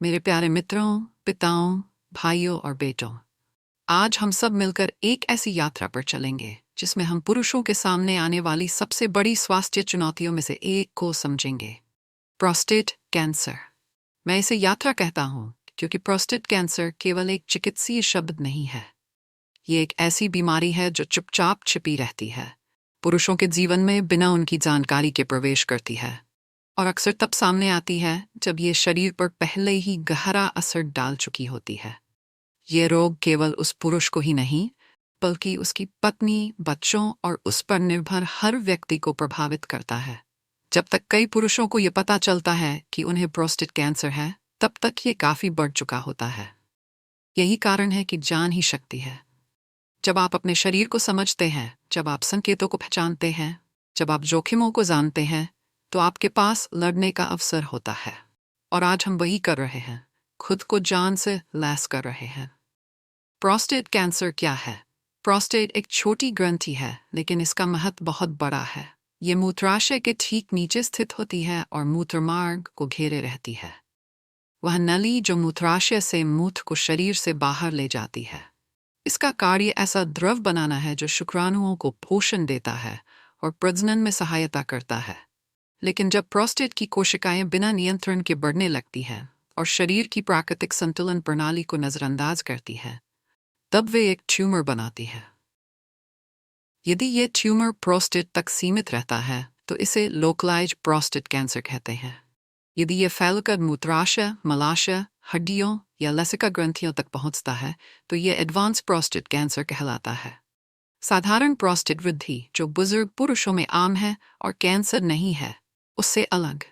मेरे प्यारे मित्रों, पिताओं, भाइयों और बेटों, आज हम सब मिलकर एक ऐसी यात्रा पर चलेंगे जिसमें हम पुरुषों के सामने आने वाली सबसे बड़ी स्वास्थ्य चुनौतियों में से एक को समझेंगे। Prostate cancer. मैं इसे यात्रा कहता हूँ क्योंकि प्रोस्टेट कैंसर केवल एक चिकित्सीय शब्द नहीं है। ये एक ऐसी बीमारी है जो चुपचाप छिपी रहती है, पुरुषों के जीवन में बिना उनकी जानकारी के प्रवेश करती है और अक्सर तब सामने आती है जब ये शरीर पर पहले ही गहरा असर डाल चुकी होती है। ये रोग केवल उस पुरुष को ही नहीं, बल्कि उसकी पत्नी, बच्चों और उस पर निर्भर हर व्यक्ति को प्रभावित करता है। जब तक कई पुरुषों को ये पता चलता है कि उन्हें प्रोस्टेट कैंसर है, तब तक ये काफी बढ़ चुका होता है। यही कारण है कि जान ही शक्ति है। जब आप अपने शरीर को समझते हैं, जब आप संकेतों को पहचानते हैं, जब आप जोखिमों को जानते हैं, तो आपके पास लड़ने का अवसर होता है। और आज हम वही कर रहे हैं, खुद को जान से लैस कर रहे हैं। प्रोस्टेट कैंसर क्या है? प्रोस्टेट एक छोटी ग्रंथि है, लेकिन इसका महत्व बहुत बड़ा है। ये मूत्राशय के ठीक नीचे स्थित होती है और मूत्रमार्ग को घेरे रहती है। वह नली जो मूत्राशय से मूत्र को शरीर से बाहर ले जाती है। इसका कार्य ऐसा द्रव बनाना है जो शुक्राणुओं को पोषण देता है और प्रजनन में सहायता करता है। लेकिन जब प्रोस्टेट की कोशिकाएं बिना नियंत्रण के बढ़ने लगती हैं और शरीर की प्राकृतिक संतुलन प्रणाली को नजरअंदाज करती हैं, तब वे एक ट्यूमर बनाती है। यदि ये ट्यूमर प्रोस्टेट तक सीमित रहता है तो इसे लोकलाइज्ड प्रोस्टेट कैंसर कहते हैं। यदि ये फैलकर मूत्राशय, मलाशय, हड्डियों या लसिका ग्रंथियों तक पहुंचता है तो ये एडवांस प्रोस्टेट कैंसर कहलाता है। साधारण प्रोस्टेट वृद्धि जो बुजुर्ग पुरुषों में आम है और कैंसर नहीं है, उससे अलग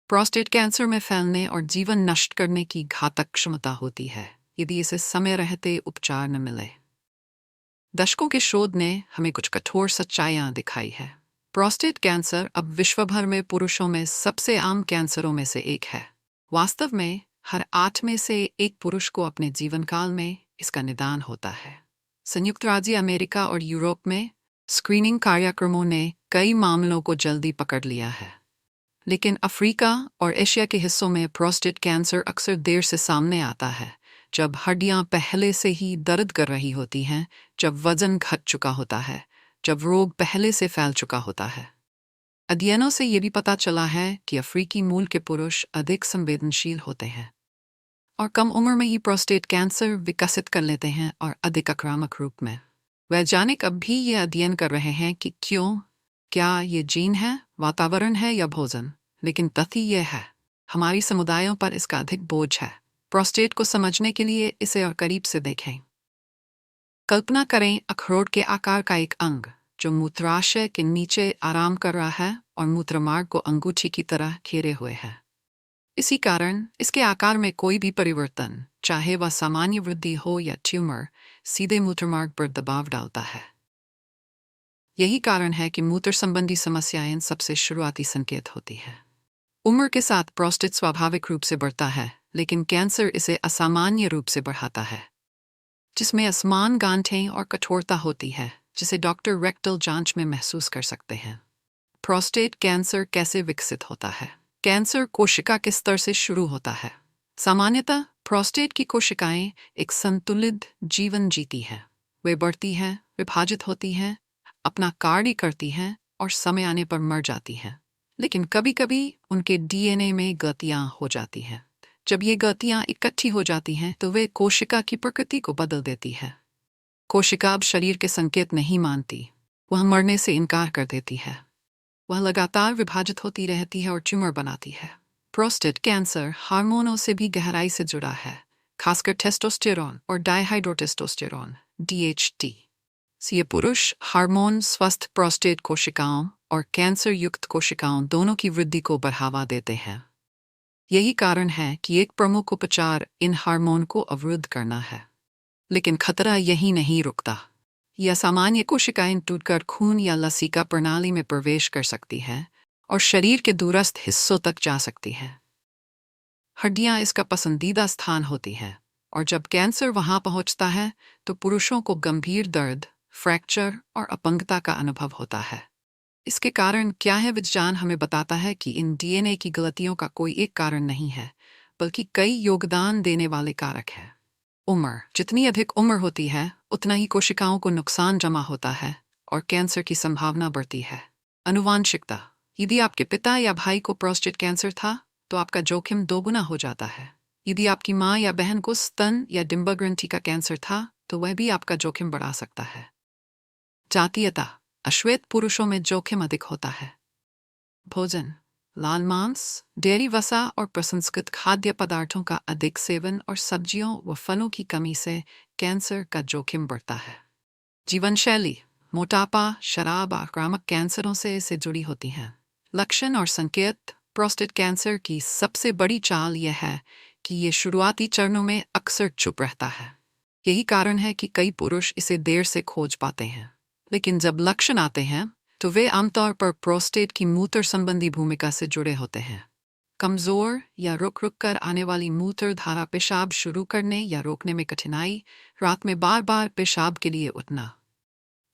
प्रोस्टेट कैंसर में फैलने और जीवन नष्ट करने की घातक क्षमता होती है यदि इसे समय रहते उपचार न मिले। दशकों के शोध ने हमें कुछ कठोर सच्चाइयां दिखाई है। प्रोस्टेट कैंसर अब विश्व भर में पुरुषों में सबसे आम कैंसरों में से एक है। वास्तव में हर 8 में से एक पुरुष को अपने जीवन काल में इसका निदान होता है। संयुक्त राज्य अमेरिका और यूरोप में स्क्रीनिंग कार्यक्रमों ने कई मामलों को जल्दी पकड़ लिया है, लेकिन अफ्रीका और एशिया के हिस्सों में प्रोस्टेट कैंसर अक्सर देर से सामने आता है, जब हड्डियां पहले से ही दर्द कर रही होती हैं, जब वजन घट चुका होता है, जब रोग पहले से फैल चुका होता है। अध्ययनों से ये भी पता चला है कि अफ्रीकी मूल के पुरुष अधिक संवेदनशील होते हैं और कम उम्र में ही प्रोस्टेट कैंसर विकसित कर लेते हैं और अधिक आक्रामक रूप में। वैज्ञानिक अब भी ये अध्ययन कर रहे हैं कि क्या ये जीन है, वातावरण है या भोजन, लेकिन तथ्य ये है, हमारी समुदायों पर इसका अधिक बोझ है। प्रोस्टेट को समझने के लिए इसे और करीब से देखें। कल्पना करें अखरोट के आकार का एक अंग जो मूत्राशय के नीचे आराम कर रहा है और मूत्रमार्ग को अंगूठी की तरह घेरे हुए है। इसी कारण इसके आकार में कोई भी परिवर्तन, चाहे वह सामान्य वृद्धि हो या ट्यूमर, सीधे मूत्रमार्ग पर दबाव डालता है। यही कारण है कि मूत्र संबंधी समस्याएं सबसे शुरुआती संकेत होती है। उम्र के साथ प्रोस्टेट स्वाभाविक रूप से बढ़ता है, लेकिन कैंसर इसे असामान्य रूप से बढ़ाता है, जिसमें असमान गांठें और कठोरता होती है, जिसे डॉक्टर रेक्टल जांच में महसूस कर सकते हैं। प्रोस्टेट कैंसर कैसे विकसित होता है? कैंसर कोशिका के स्तर से शुरू होता है। सामान्यतः प्रोस्टेट की कोशिकाएं एक संतुलित जीवन जीती हैं। वे बढ़ती हैं, विभाजित होती हैं, अपना कार्य करती हैं और समय आने पर मर जाती हैं। लेकिन कभी-कभी उनके डीएनए में गलतियां हो जाती हैं। जब ये गलतियां इकट्ठी हो जाती हैं तो वे कोशिका की प्रकृति को बदल देती है। कोशिका अब शरीर के संकेत नहीं मानती, वह मरने से इनकार कर देती है। वह लगातार विभाजित होती रहती है और ट्यूमर बनाती है। प्रोस्टेट कैंसर हार्मोनों से भी गहराई से जुड़ा है, खासकर टेस्टोस्टेरोन और डाइहाइड्रोटेस्टोस्टेरोन (DHT). ये पुरुष हार्मोन स्वस्थ प्रोस्टेट कोशिकाओं और कैंसर युक्त कोशिकाओं दोनों की वृद्धि को बढ़ावा देते हैं। यही कारण है कि एक प्रमुख उपचार इन हार्मोन को अवरुद्ध करना है। लेकिन खतरा यही नहीं रुकता। यह सामान्य कोशिकाएं टूटकर खून या लसिका प्रणाली में प्रवेश कर सकती हैं और शरीर के दूरस्थ हिस्सों तक जा सकती हैं। हड्डियां इसका पसंदीदा स्थान होती हैं और जब कैंसर वहां पहुंचता है तो पुरुषों को गंभीर दर्द, फ्रैक्चर और अपंगता का अनुभव होता है। इसके कारण क्या है? विज्ञान हमें बताता है कि इन डीएनए की गलतियों का कोई एक कारण नहीं है, बल्कि कई योगदान देने वाले कारक हैं। उम्र, जितनी अधिक उम्र होती है उतना ही कोशिकाओं को नुकसान जमा होता है और कैंसर की संभावना बढ़ती है। आनुवांशिकता, यदि आपके पिता या भाई को प्रोस्टेट कैंसर था तो आपका जोखिम दोगुना हो जाता है। यदि आपकी माँ या बहन को स्तन या डिंबग्रंथि का कैंसर था तो वह भी आपका जोखिम बढ़ा सकता है। जातीयता, अश्वेत पुरुषों में जोखिम अधिक होता है। भोजन, लाल मांस, डेयरी वसा और प्रसंस्कृत खाद्य पदार्थों का अधिक सेवन और सब्जियों व फलों की कमी से कैंसर का जोखिम बढ़ता है। जीवन शैली, मोटापा, शराब आक्रामक कैंसरों से इसे जुड़ी होती हैं। लक्षण और संकेत, प्रोस्टेट कैंसर की सबसे बड़ी चाल यह है कि ये शुरुआती चरणों में अक्सर चुप रहता है। यही कारण है कि कई पुरुष इसे देर से खोज पाते हैं। लेकिन जब लक्षण आते हैं तो वे आमतौर पर प्रोस्टेट की मूत्र संबंधी भूमिका से जुड़े होते हैं। कमज़ोर या रुक रुक कर आने वाली मूत्र धारा, पेशाब शुरू करने या रोकने में कठिनाई, रात में बार बार पेशाब के लिए उठना,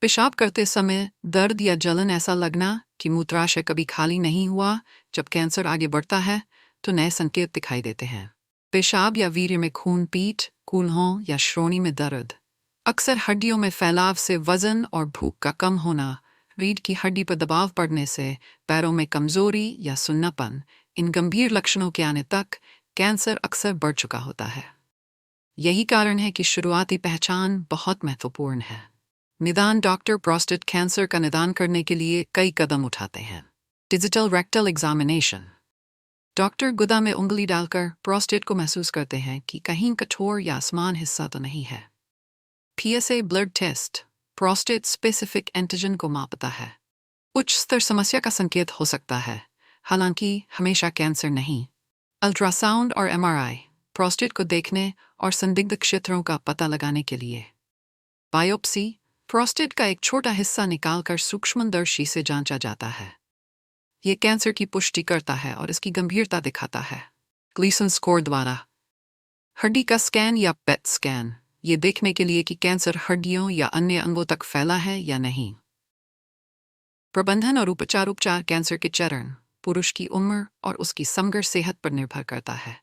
पेशाब करते समय दर्द या जलन, ऐसा लगना कि मूत्राशय कभी खाली नहीं हुआ। जब कैंसर आगे बढ़ता है तो नए संकेत दिखाई देते हैं। पेशाब या वीर्य में खून, पीठ, कूल्हों या श्रोणि में दर्द, अक्सर हड्डियों में फैलाव से वजन और भूख का कम होना, रीढ़ की हड्डी पर दबाव पड़ने से पैरों में कमजोरी या सुन्नापन। इन गंभीर लक्षणों के आने तक कैंसर अक्सर बढ़ चुका होता है। यही कारण है कि शुरुआती पहचान बहुत महत्वपूर्ण है। निदान, डॉक्टर प्रोस्टेट कैंसर का निदान करने के लिए कई कदम उठाते हैं। डिजिटल रेक्टल एग्जामिनेशन, डॉक्टर गुदा में उंगली डालकर प्रोस्टेट को महसूस करते हैं कि कहीं कठोर या असमान हिस्सा तो नहीं है। PSA blood test prostate specific antigen को मापता है। उच्च स्तर समस्या का संकेत हो सकता है, हालांकि हमेशा कैंसर नहीं। अल्ट्रासाउंड और MRI प्रोस्टेट को देखने और संदिग्ध क्षेत्रों का पता लगाने के लिए। बायोप्सी, प्रोस्टेट का एक छोटा हिस्सा निकालकर सूक्ष्मदर्शी से जांचा जाता है। यह कैंसर की पुष्टि करता है और इसकी गंभीरता दिखाता है। ग्लीसन स्कोर द्वारा हड्डी का स्कैन या पेट स्कैन, ये देखने के लिए कि कैंसर हड्डियों या अन्य अंगों तक फैला है या नहीं। प्रबंधन और उपचार, कैंसर के चरण पुरुष की उम्र और उसकी समग्र सेहत पर निर्भर करता है।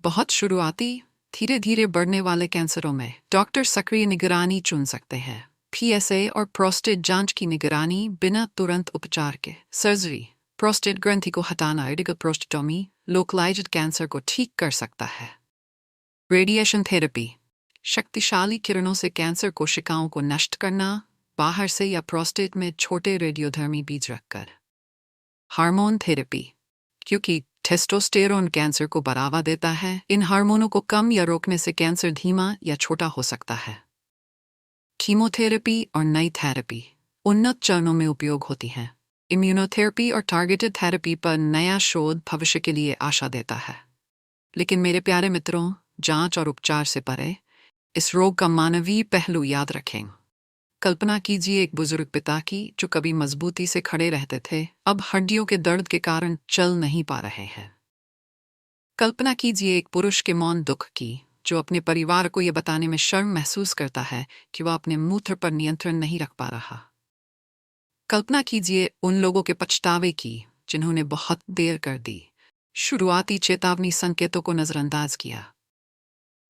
बहुत शुरुआती, धीरे धीरे बढ़ने वाले कैंसरों में डॉक्टर सक्रिय निगरानी चुन सकते हैं। PSA और प्रोस्टेट जांच की निगरानी बिना तुरंत उपचार के। सर्जरी, प्रोस्टेट ग्रंथि को हटाना, रेडिकल प्रोस्टेटोमी, लोकलाइज्ड कैंसर को ठीक कर सकता है। रेडिएशन थेरेपी, शक्तिशाली किरणों से कैंसर कोशिकाओं को नष्ट करना, बाहर से या प्रोस्टेट में छोटे रेडियोधर्मी बीज रखकर। हार्मोन थेरेपी, क्योंकि टेस्टोस्टेरोन कैंसर को बढ़ावा देता है, इन हार्मोनों को कम या रोकने से कैंसर धीमा या छोटा हो सकता है। कीमोथेरेपी और नई थेरेपी उन्नत चरणों में उपयोग होती हैं। इम्यूनोथेरेपी और टारगेटेड थेरेपी पर नया शोध भविष्य के लिए आशा देता है। लेकिन मेरे प्यारे मित्रों, जांच और उपचार से परे इस रोग का मानवीय पहलू याद रखें। कल्पना कीजिए एक बुजुर्ग पिता की जो कभी मजबूती से खड़े रहते थे, अब हड्डियों के दर्द के कारण चल नहीं पा रहे हैं। कल्पना कीजिए एक पुरुष के मौन दुख की जो अपने परिवार को यह बताने में शर्म महसूस करता है कि वह अपने मूत्र पर नियंत्रण नहीं रख पा रहा। कल्पना कीजिए उन लोगों के पछतावे की जिन्होंने बहुत देर कर दी, शुरुआती चेतावनी संकेतों को नजरअंदाज किया।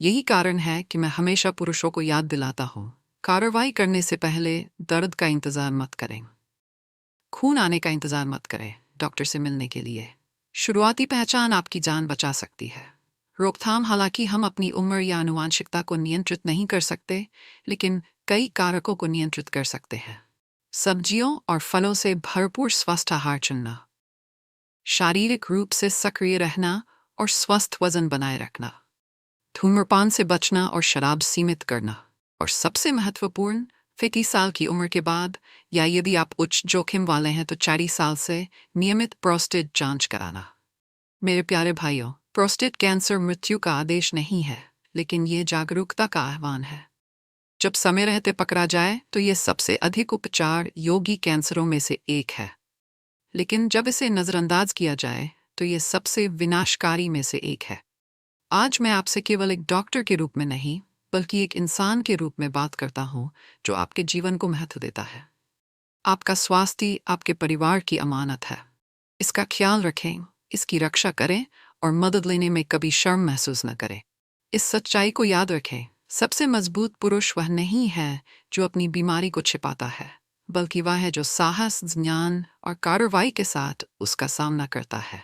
यही कारण है कि मैं हमेशा पुरुषों को याद दिलाता हूँ, कार्रवाई करने से पहले दर्द का इंतजार मत करें, खून आने का इंतजार मत करें डॉक्टर से मिलने के लिए। शुरुआती पहचान आपकी जान बचा सकती है। रोकथाम, हालांकि हम अपनी उम्र या आनुवांशिकता को नियंत्रित नहीं कर सकते, लेकिन कई कारकों को नियंत्रित कर सकते हैं। सब्जियों और फलों से भरपूर स्वस्थ आहार चुनना, शारीरिक रूप से सक्रिय रहना और स्वस्थ वजन बनाए रखना, धूम्रपान से बचना और शराब सीमित करना, और सबसे महत्वपूर्ण, 50 साल की उम्र के बाद या यदि आप उच्च जोखिम वाले हैं तो 40 साल से नियमित प्रोस्टेट जांच कराना। मेरे प्यारे भाइयों, प्रोस्टेट कैंसर मृत्यु का आदेश नहीं है, लेकिन यह जागरूकता का आह्वान है। जब समय रहते पकड़ा जाए तो यह सबसे अधिक उपचार योगी कैंसरों में से एक है, लेकिन जब इसे नज़रअंदाज किया जाए तो यह सबसे विनाशकारी में से एक है। आज मैं आपसे केवल एक डॉक्टर के रूप में नहीं, बल्कि एक इंसान के रूप में बात करता हूँ जो आपके जीवन को महत्व देता है। आपका स्वास्थ्य आपके परिवार की अमानत है। इसका ख्याल रखें, इसकी रक्षा करें और मदद लेने में कभी शर्म महसूस न करे। इस सच्चाई को याद रखें, सबसे मजबूत पुरुष वह नहीं है जो अपनी बीमारी को छिपाता है, बल्कि वह है जो साहस, ज्ञान और कार्रवाई के साथ उसका सामना करता है।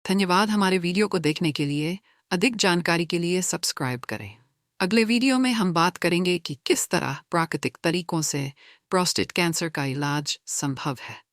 धन्यवाद हमारे वीडियो को देखने के लिए। अधिक जानकारी के लिए सब्सक्राइब करें। अगले वीडियो में हम बात करेंगे कि किस तरह प्राकृतिक तरीकों से प्रोस्टेट कैंसर का इलाज संभव है।